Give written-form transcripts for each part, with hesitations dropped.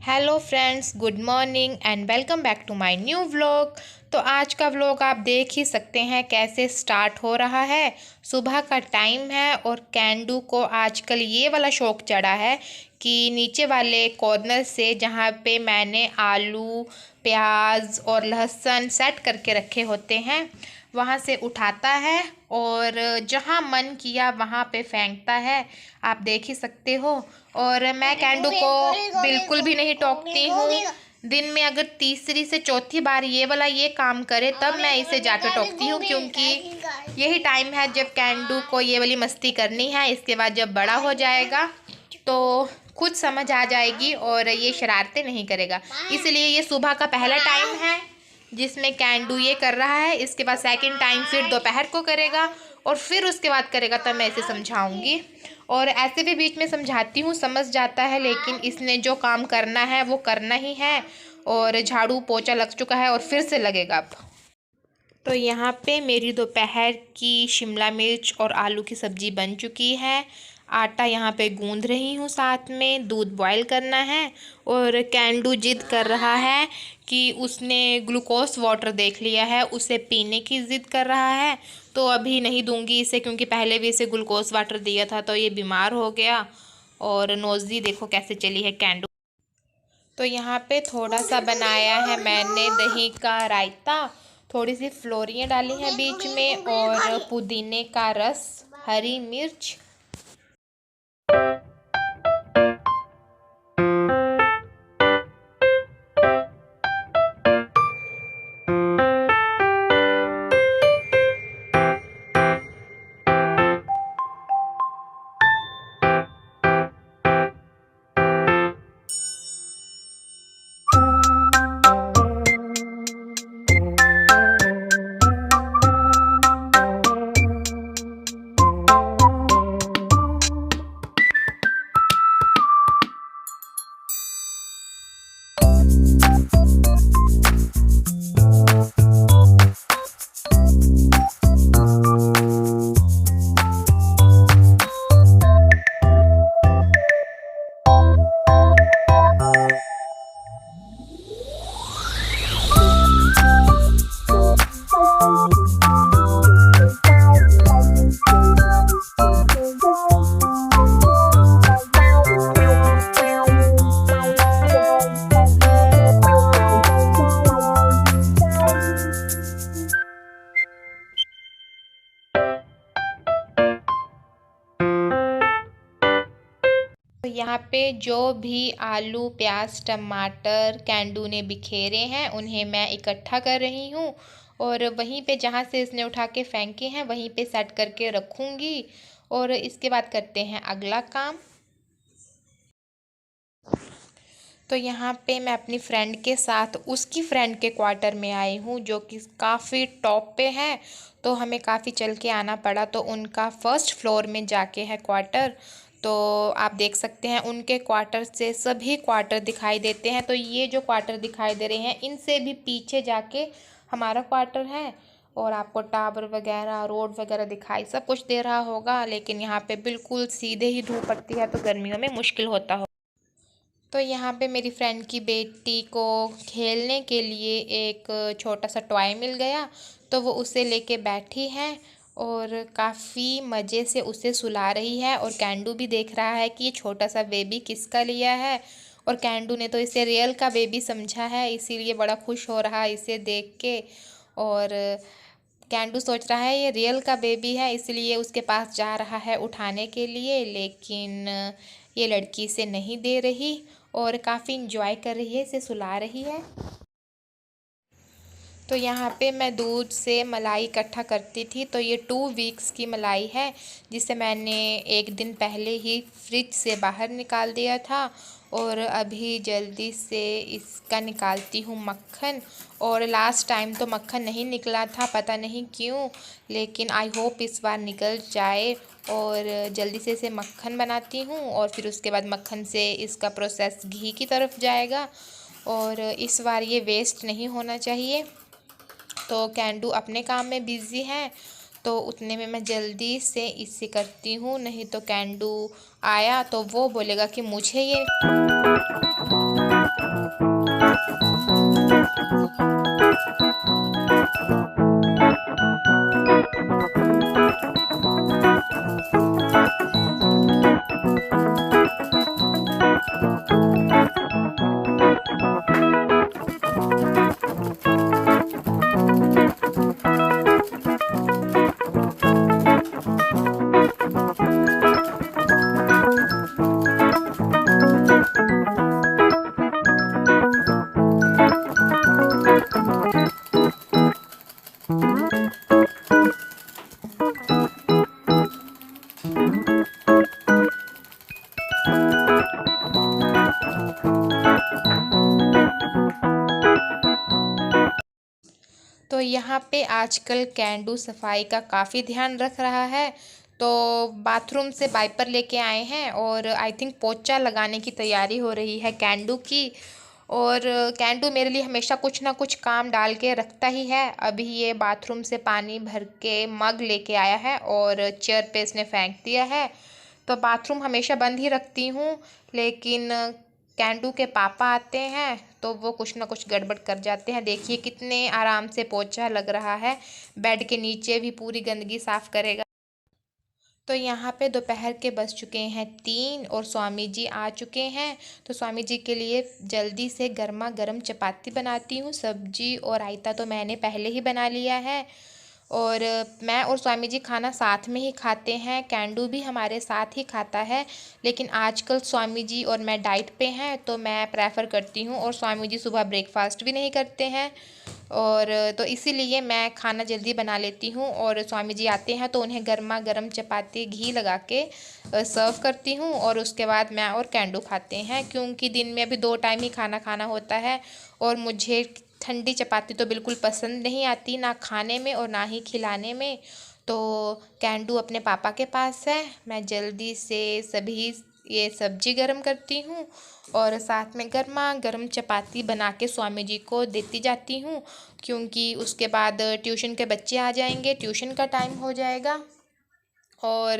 Hello friends, good morning and welcome back to my new vlog. तो आज का vlog आप देख ही सकते हैं कैसे स्टार्ट हो रहा है। सुबह का टाइम है और कैंडू को आजकल ये वाला शौक चढ़ा है कि नीचे वाले कॉर्नर से जहाँ पे मैंने आलू, प्याज और लहसुन सेट करके रखे होते हैं वहाँ से उठाता है और जहाँ मन किया वहाँ पे फेंकता है। आप देख ही सकते हो। और मैं कैंडू को बिल्कुल भी नहीं टोकती हूँ। दिन में अगर तीसरी से चौथी बार ये काम करे तब मैं इसे जाकर टोकती हूँ, क्योंकि यही टाइम है जब कैंडू को ये वाली मस्ती करनी है। इसके बाद जब बड़ा हो जाएगा तो खुद समझ आ जाएगी और ये शरारतें नहीं करेगा। इसलिए ये सुबह का पहला टाइम है जिसमें कैंडू ये कर रहा है। इसके बाद सेकंड टाइम फिर दोपहर को करेगा और फिर उसके बाद करेगा, तब मैं इसे समझाऊंगी। और ऐसे भी बीच में समझाती हूँ, समझ जाता है, लेकिन इसने जो काम करना है वो करना ही है। और झाड़ू पोछा लग चुका है और फिर से लगेगा अब। तो यहाँ पे मेरी दोपहर की शिमला मिर्च और आलू की सब्ज़ी बन चुकी है। आटा यहाँ पे गूंद रही हूँ, साथ में दूध बॉईल करना है। और कैंडू जिद कर रहा है कि उसने ग्लूकोज वाटर देख लिया है, उसे पीने की ज़िद कर रहा है। तो अभी नहीं दूंगी इसे, क्योंकि पहले भी इसे ग्लूकोज वाटर दिया था तो ये बीमार हो गया। और नोज़ी देखो कैसे चली है कैंडू। तो यहाँ पे थोड़ा सा बनाया है मैंने दही का रायता। थोड़ी सी फ्लोरियाँ डाली हैं बीच में और पुदीने का रस, हरी मिर्च। तो यहाँ पे जो भी आलू, प्याज, टमाटर कैंडू ने बिखेरे हैं उन्हें मैं इकट्ठा कर रही हूँ। और वहीं पे जहाँ से इसने उठा के फेंके हैं वहीं पे सेट करके रखूँगी। और इसके बाद करते हैं अगला काम। तो यहाँ पे मैं अपनी फ्रेंड के साथ उसकी फ्रेंड के क्वार्टर में आई हूँ, जो कि काफ़ी टॉप पे है। तो हमें काफ़ी चल के आना पड़ा। तो उनका फर्स्ट फ्लोर में जाके है क्वार्टर। तो आप देख सकते हैं उनके क्वार्टर से सभी क्वार्टर दिखाई देते हैं। तो ये जो क्वार्टर दिखाई दे रहे हैं इनसे भी पीछे जाके हमारा क्वार्टर है। और आपको टावर वगैरह, रोड वगैरह दिखाई सब कुछ दे रहा होगा, लेकिन यहाँ पे बिल्कुल सीधे ही धूप पड़ती है तो गर्मियों में मुश्किल होता हो। तो यहाँ पे मेरी फ्रेंड की बेटी को खेलने के लिए एक छोटा सा टॉय मिल गया, तो वो उसे लेके बैठी है और काफ़ी मज़े से उसे सुला रही है। और कैंडू भी देख रहा है कि ये छोटा सा बेबी किसका लिया है। और कैंडू ने तो इसे रियल का बेबी समझा है, इसीलिए बड़ा खुश हो रहा है इसे देख के। और कैंडू सोच रहा है ये रियल का बेबी है, इसलिए उसके पास जा रहा है उठाने के लिए, लेकिन ये लड़की इसे नहीं दे रही और काफ़ी इंजॉय कर रही है, इसे सुला रही है। तो यहाँ पे मैं दूध से मलाई इकट्ठा करती थी। तो ये 2 वीक्स की मलाई है, जिसे मैंने एक दिन पहले ही फ्रिज से बाहर निकाल दिया था। और अभी जल्दी से इसका निकालती हूँ मक्खन। और लास्ट टाइम तो मक्खन नहीं निकला था, पता नहीं क्यों, लेकिन आई होप इस बार निकल जाए। और जल्दी से इसे मक्खन बनाती हूँ और फिर उसके बाद मक्खन से इसका प्रोसेस घी की तरफ जाएगा। और इस बार ये वेस्ट नहीं होना चाहिए। तो कैंडू अपने काम में बिज़ी है, तो उतने में मैं जल्दी से इसे करती हूँ, नहीं तो कैंडू आया तो वो बोलेगा कि मुझे ये। तो यहाँ पे आजकल कैंडू सफाई का काफ़ी ध्यान रख रहा है। तो बाथरूम से वाइपर लेके आए हैं और आई थिंक पोछा लगाने की तैयारी हो रही है कैंडू की। और कैंडू मेरे लिए हमेशा कुछ ना कुछ काम डाल के रखता ही है। अभी ये बाथरूम से पानी भर के मग लेके आया है और चेयर पे इसने फेंक दिया है। तो बाथरूम हमेशा बंद ही रखती हूँ, लेकिन कैंडू के पापा आते हैं तो वो कुछ ना कुछ गड़बड़ कर जाते हैं। देखिए कितने आराम से पोछा लग रहा है, बेड के नीचे भी पूरी गंदगी साफ करेगा। तो यहाँ पे दोपहर के बज चुके हैं 3 और स्वामी जी आ चुके हैं। तो स्वामी जी के लिए जल्दी से गर्मा गर्म चपाती बनाती हूँ। सब्जी और रायता तो मैंने पहले ही बना लिया है। और मैं और स्वामी जी खाना साथ में ही खाते हैं, कैंडू भी हमारे साथ ही खाता है। लेकिन आजकल स्वामी जी और मैं डाइट पे हैं तो मैं प्रेफर करती हूँ, और स्वामी जी सुबह ब्रेकफास्ट भी नहीं करते हैं। और तो इसीलिए मैं खाना जल्दी बना लेती हूँ, और स्वामी जी आते हैं तो उन्हें गर्मा गर्म चपाती घी लगा के सर्व करती हूँ, और उसके बाद मैं और कैंडू खाते हैं, क्योंकि दिन में अभी 2 टाइम ही खाना खाना होता है। और मुझे ठंडी चपाती तो बिल्कुल पसंद नहीं आती, ना खाने में और ना ही खिलाने में। तो कैंडू अपने पापा के पास है, मैं जल्दी से सभी ये सब्जी गरम करती हूँ और साथ में गर्मा गर्म चपाती बना के स्वामी जी को देती जाती हूँ, क्योंकि उसके बाद ट्यूशन के बच्चे आ जाएंगे, ट्यूशन का टाइम हो जाएगा। और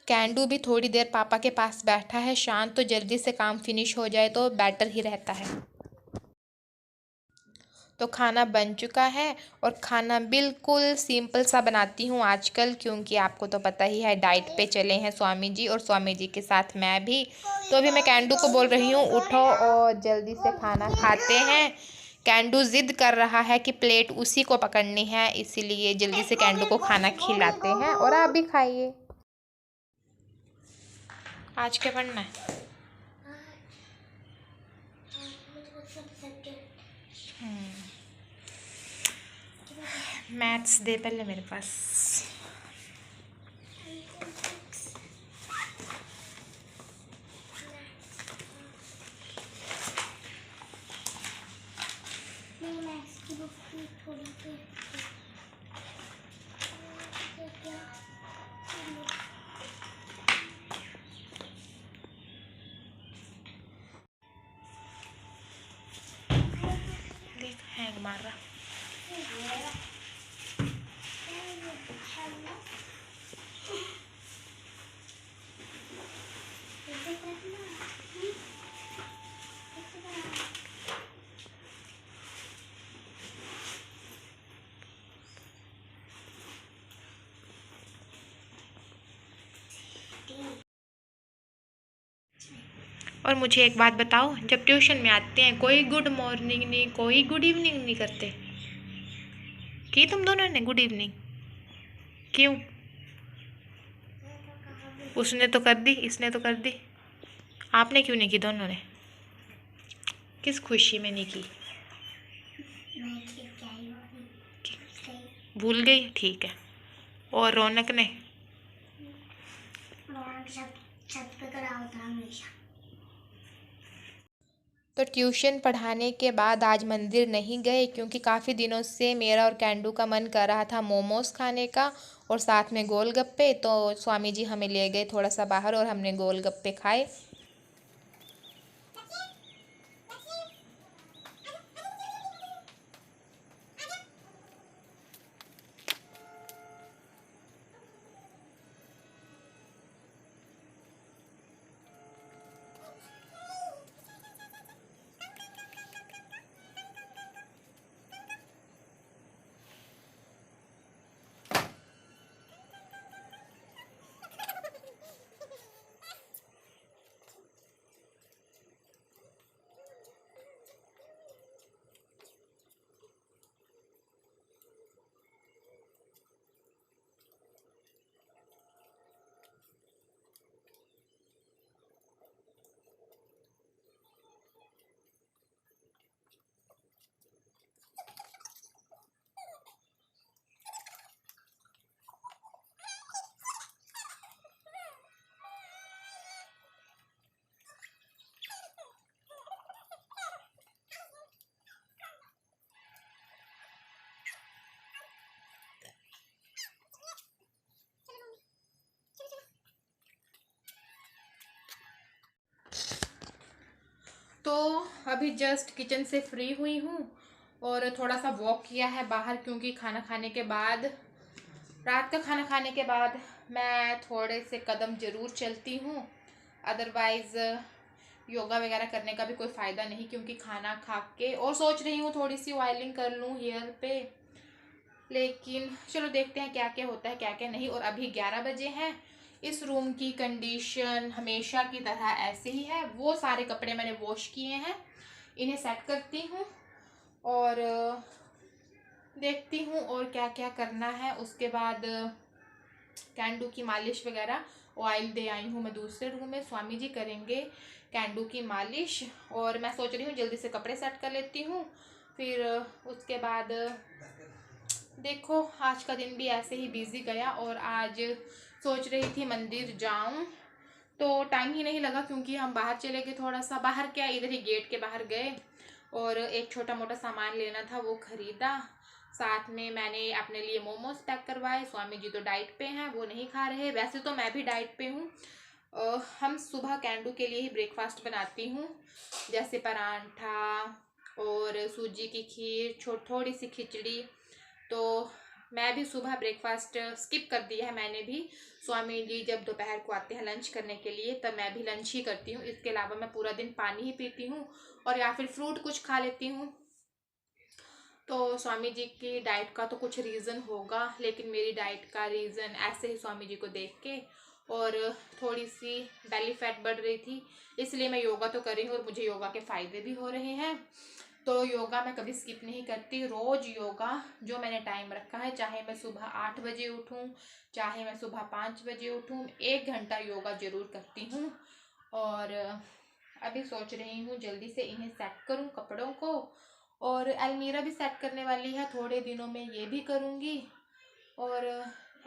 कैंडू भी थोड़ी देर पापा के पास बैठा है शांत, तो जल्दी से काम फिनिश हो जाए तो बेटर ही रहता है। तो खाना बन चुका है, और खाना बिल्कुल सिंपल सा बनाती हूँ आजकल, क्योंकि आपको तो पता ही है डाइट पे चले हैं स्वामी जी, और स्वामी जी के साथ मैं भी। तो अभी मैं कैंडू को बोल रही हूँ उठो और जल्दी से खाना खाते हैं। कैंडू ज़िद कर रहा है कि प्लेट उसी को पकड़नी है, इसीलिए जल्दी से कैंडू को खाना खिलाते हैं। और आप भी खाइए। आज क्या पढ़ना है? मैथ्स दे पहले मेरे पास। देख हैंग मार रहा। और मुझे एक बात बताओ, जब ट्यूशन में आते हैं कोई गुड मॉर्निंग नहीं, कोई गुड इवनिंग नहीं करते कि तुम दोनों ने गुड इवनिंग? क्यों? उसने तो कर दी, इसने तो कर दी, आपने क्यों नहीं की? दोनों ने किस खुशी में नहीं की? भूल गई? ठीक है। और रौनक ने? छत पे खड़ा होता हमेशा। तो ट्यूशन पढ़ाने के बाद आज मंदिर नहीं गए, क्योंकि काफ़ी दिनों से मेरा और कैंडू का मन कर रहा था मोमोज़ खाने का और साथ में गोलगप्पे। तो स्वामी जी हमें ले गए थोड़ा सा बाहर और हमने गोलगप्पे खाए। तो अभी जस्ट किचन से फ्री हुई हूँ और थोड़ा सा वॉक किया है बाहर, क्योंकि खाना खाने के बाद, रात का खाना खाने के बाद मैं थोड़े से कदम ज़रूर चलती हूँ। अदरवाइज़ योगा वगैरह करने का भी कोई फ़ायदा नहीं, क्योंकि खाना खा के, और सोच रही हूँ थोड़ी सी ऑयलिंग कर लूँ हेयर पे, लेकिन चलो देखते हैं क्या क्या होता है क्या क्या नहीं। और अभी 11 बजे हैं। इस रूम की कंडीशन हमेशा की तरह ऐसे ही है। वो सारे कपड़े मैंने वॉश किए हैं, इन्हें सेट करती हूँ और देखती हूँ और क्या क्या करना है। उसके बाद कैंडू की मालिश वगैरह, ऑयल दे आई हूँ मैं दूसरे रूम में, स्वामी जी करेंगे कैंडू की मालिश। और मैं सोच रही हूँ जल्दी से कपड़े सेट कर लेती हूँ, फिर उसके बाद देखो आज का दिन भी ऐसे ही बिजी गया। और आज सोच रही थी मंदिर जाऊं, तो टाइम ही नहीं लगा, क्योंकि हम बाहर चले गए। थोड़ा सा बाहर क्या, इधर ही गेट के बाहर गए और एक छोटा मोटा सामान लेना था वो खरीदा। साथ में मैंने अपने लिए मोमोज पैक करवाए। स्वामी जी तो डाइट पे हैं, वो नहीं खा रहे। वैसे तो मैं भी डाइट पे हूँ। हम सुबह कैंडू के लिए ही ब्रेकफास्ट बनाती हूँ, जैसे परांठा और सूजी की खीर, थोड़ी सी खिचड़ी। तो मैं भी सुबह ब्रेकफास्ट स्किप कर दिया है मैंने भी। स्वामी जी जब दोपहर को आते हैं लंच करने के लिए, तब मैं भी लंच ही करती हूँ। इसके अलावा मैं पूरा दिन पानी ही पीती हूँ और या फिर फ्रूट कुछ खा लेती हूँ। तो स्वामी जी की डाइट का तो कुछ रीज़न होगा, लेकिन मेरी डाइट का रीज़न ऐसे ही स्वामी जी को देख के, और थोड़ी सी बेली फैट बढ़ रही थी, इसलिए मैं योगा तो कर रही हूँ और मुझे योगा के फ़ायदे भी हो रहे हैं। तो योगा मैं कभी स्किप नहीं करती, रोज़ योगा जो मैंने टाइम रखा है, चाहे मैं सुबह 8 बजे उठूँ, चाहे मैं सुबह 5 बजे उठूँ, 1 घंटा योगा ज़रूर करती हूँ। और अभी सोच रही हूँ जल्दी से इन्हें सेट करूँ कपड़ों को, और अलमीरा भी सेट करने वाली है थोड़े दिनों में, ये भी करूँगी। और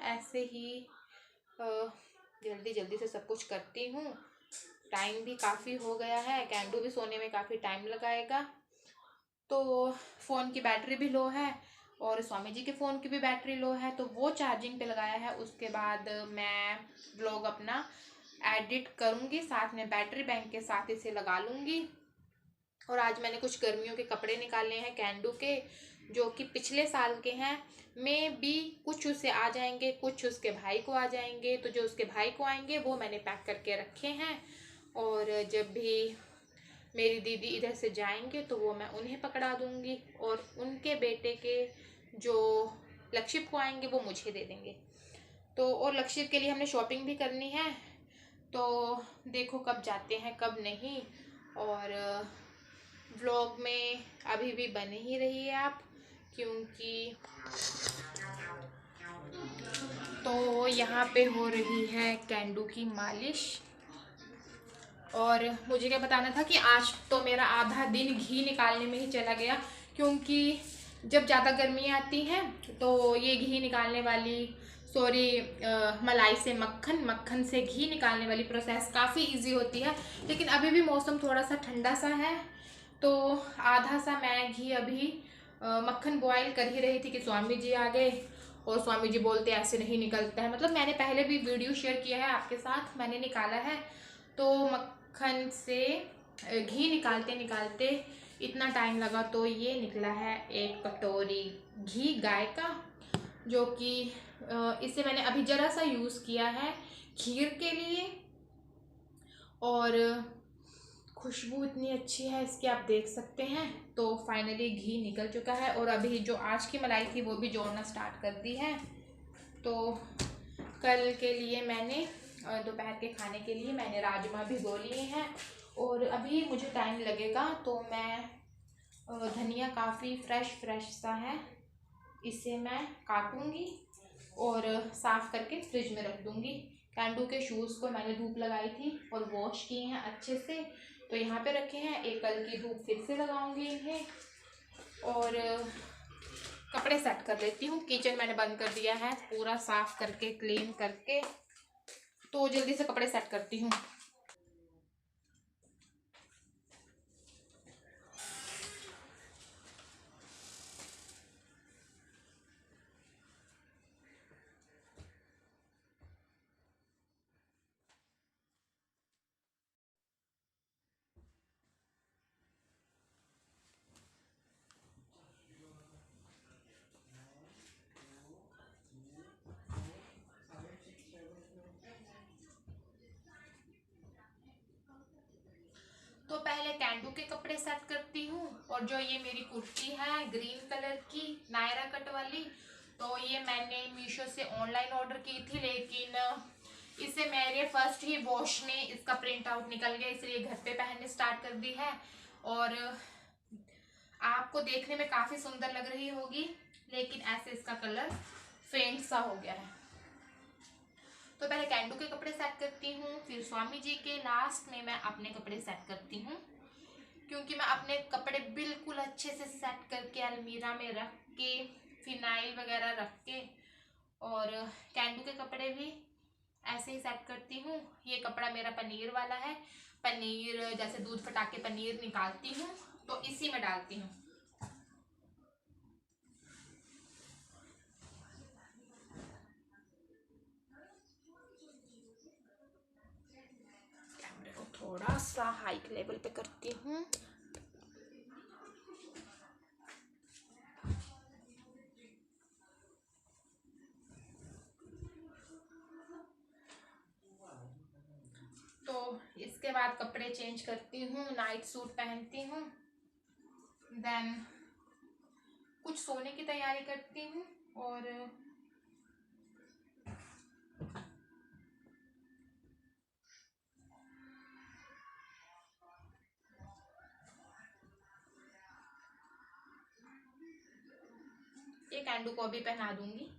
ऐसे ही जल्दी जल्दी से सब कुछ करती हूँ। टाइम भी काफ़ी हो गया है, कैंडू भी सोने में काफ़ी टाइम लगाएगा। तो फ़ोन की बैटरी भी लो है और स्वामी जी के फ़ोन की भी बैटरी लो है, तो वो चार्जिंग पे लगाया है। उसके बाद मैं व्लॉग अपना एडिट करूँगी, साथ में बैटरी बैंक के साथ इसे लगा लूँगी। और आज मैंने कुछ गर्मियों के कपड़े निकाले हैं कैंडू के, जो कि पिछले साल के हैं। में भी कुछ उसे आ जाएंगे, कुछ उसके भाई को आ जाएंगे। तो जो उसके भाई को आएंगे वो मैंने पैक करके रखे हैं, और जब भी मेरी दीदी इधर से जाएंगे तो वो मैं उन्हें पकड़ा दूंगी, और उनके बेटे के जो लक्षित को आएंगे वो मुझे दे देंगे। तो और लक्षित के लिए हमने शॉपिंग भी करनी है, तो देखो कब जाते हैं कब नहीं। और व्लॉग में अभी भी बने ही रहिए आप, क्योंकि तो यहाँ पे हो रही है कैंडू की मालिश। और मुझे क्या बताना था कि आज तो मेरा आधा दिन घी निकालने में ही चला गया, क्योंकि जब ज़्यादा गर्मी आती हैं तो ये घी निकालने वाली, सॉरी, मलाई से मक्खन, मक्खन से घी निकालने वाली प्रोसेस काफ़ी इजी होती है। लेकिन अभी भी मौसम थोड़ा सा ठंडा सा है, तो आधा सा मैं घी अभी मक्खन बॉयल कर ही रही थी कि स्वामी जी आ गए। और स्वामी जी बोलते ऐसे नहीं निकलता है, मतलब मैंने पहले भी वीडियो शेयर किया है आपके साथ, मैंने निकाला है। तो मक्खन से घी निकालते निकालते इतना टाइम लगा, तो ये निकला है 1 कटोरी घी गाय का, जो कि इसे मैंने अभी ज़रा सा यूज़ किया है खीर के लिए। और खुशबू इतनी अच्छी है इसकी, आप देख सकते हैं। तो फाइनली घी निकल चुका है, और अभी जो आज की मलाई थी वो भी जोड़ना स्टार्ट कर दी है। तो कल के लिए मैंने, दोपहर के खाने के लिए मैंने राजमा भिगो लिए हैं, और अभी मुझे टाइम लगेगा। तो मैं धनिया काफ़ी फ्रेश सा है, इसे मैं काटूंगी और साफ़ करके फ्रिज में रख दूंगी। कैंडू के शूज़ को मैंने धूप लगाई थी और वॉश किए हैं अच्छे से, तो यहाँ पे रखे हैं। एक कल की धूप फिर से लगाऊंगी इन्हें, और कपड़े सेट कर लेती हूँ। किचन मैंने बंद कर दिया है पूरा साफ़ करके, क्लीन करके, तो जल्दी से कपड़े सेट करती हूँ। तो पहले कैंडू के कपड़े सेट करती हूँ। और जो ये मेरी कुर्ती है ग्रीन कलर की नायरा कट वाली, तो ये मैंने मीशो से ऑनलाइन ऑर्डर की थी, लेकिन इसे मेरे फर्स्ट ही वॉश में इसका प्रिंट आउट निकल गया, इसलिए घर पे पहनने स्टार्ट कर दी है। और आपको देखने में काफ़ी सुंदर लग रही होगी, लेकिन ऐसे इसका कलर फेंट सा हो गया है। तो पहले कैंडू के कपड़े सेट करती हूँ, फिर स्वामी जी के, लास्ट में मैं अपने कपड़े सेट करती हूँ। क्योंकि मैं अपने कपड़े बिल्कुल अच्छे से सेट करके अलमीरा में रख के, फिनाइल वगैरह रख के, और कैंडू के कपड़े भी ऐसे ही सेट करती हूँ। ये कपड़ा मेरा पनीर वाला है। पनीर जैसे दूध फटा के पनीर निकालती हूँ तो इसी में डालती हूँ। कैमरे को थोड़ा सा हाई लेवल पे करती हूँ। तो इसके बाद कपड़े चेंज करती हूँ, नाइट सूट पहनती हूँ, देन कुछ सोने की तैयारी करती हूँ। और ये कैंडू को भी पहना दूंगी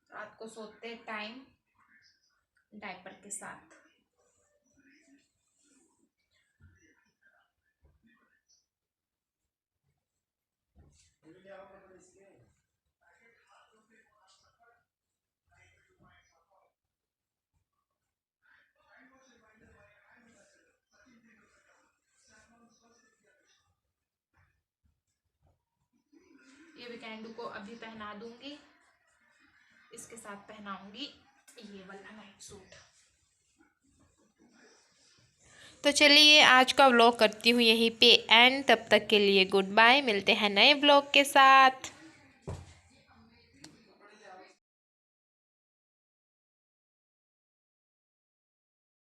रात को सोते टाइम डायपर के साथ। ये भी कैंडू को अभी पहना दूंगी, इसके साथ पहनाऊंगी ये वाला नाइट सूट। तो चलिए आज का व्लॉग करती हूँ यहीं पे एंड। तब तक के लिए गुड बाय, मिलते हैं नए व्लॉग के साथ।